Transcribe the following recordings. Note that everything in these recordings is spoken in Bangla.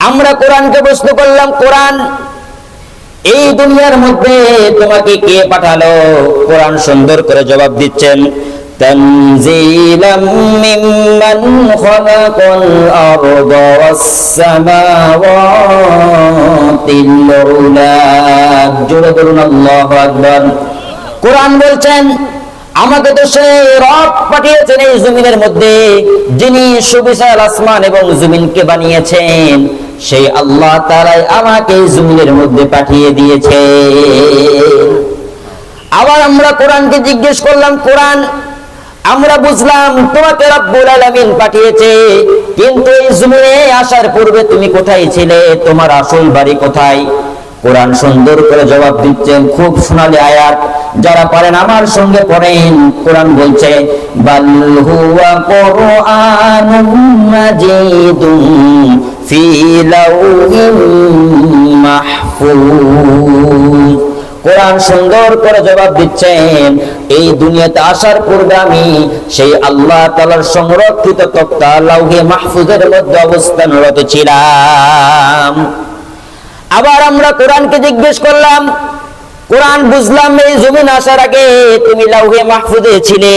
আমরা কোরআনকে প্রশ্ন করলাম, কোরআন এই দুনিয়ার মধ্যে তোমাকে কে পাঠালো? কোরআন সুন্দর করে জবাব দিচ্ছেন, তানজিলাম মিম্মান খালাকাল আরদা ওয়াস সামাওয়াতিল উলা। জোরে বলুন আল্লাহু আকবার। কোরআন বলছেন, আমাকে তো সেই রব পাঠিয়েছেন এই জমিনের মধ্যে, যিনি সুবিশাল আসমান এবং জমিনকে বানিয়েছেন। সেই আল্লাহ তাআলাই আমাকে এই জমিনের মধ্যে পাঠিয়ে দিয়েছে। আবার আমরা কোরআনকে জিজ্ঞেস করলাম, কোরআন আমরা বুঝলাম তোমাকে রব্বুল আলামিন পাঠিয়েছে, কিন্তু এই জমিনে আসার পূর্বে তুমি কোথায় ছিলে? তোমার আসল বাড়ি কোথায়? কোরআন সুন্দর করে জবাব দিচ্ছেন, খুব সোনালী আয়াত, যারা পারেন আমার সঙ্গে পড়েন। কোরআন বলছে, বাল হুয়া কুরআনুম মাজিদুন ফি লাউহিম মাহফুজ। কোরআন সুন্দর করে জবাব দিচ্ছেন, এই দুনিয়াতে আসার পূর্বে আমি সেই আল্লাহ তাআলার সংরক্ষিত তক্তা লাউহে মাহফুজের মধ্যে অবস্থানরত ছিলাম। আবার আমরা কোরআনকে জিজ্ঞেস করলাম, কোরআন বুঝলাম এই জমিন আসার আগে তুমি লাউহে মাহফুজে ছিলে,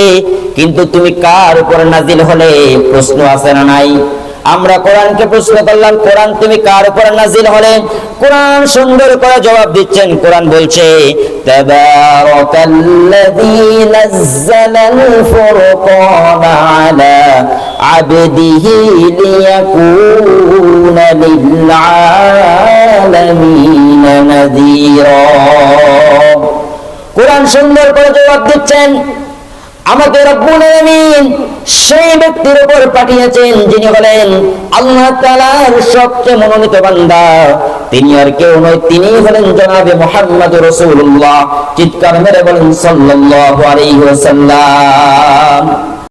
কিন্তু তুমি কার উপরে নাজিল হলে? প্রশ্ন আছে না নাই? আমরা কোরআনকে প্রশ্ন করলাম, কোরআন তুমি কার উপরে নাজিল হলে? কোরআন সুন্দর করে জবাব দিচ্ছেন। কোরআন বলছে, তাবারাকাল্লাযী নাযালাল ফুরকানা আলা আবদিহি লিয়াকুনা লিল আলামিনা নাযীরা। কোরআন সুন্দর করে জবাব দিচ্ছেন, আমাকে রব্বুল আলামিন সেই ব্যক্তির উপর পাঠিয়েছেন যিনি হলেন আল্লাহ তাআলার সবচেয়ে মনোনীত বান্দা। তিনি আর কেউ নয়, তিনি হলেন জনাবে মুহাম্মদুর রাসূলুল্লাহ। চিৎকার মেরে বলেন সাল্লাল্লাহু আলাইহি ওয়াসাল্লাম।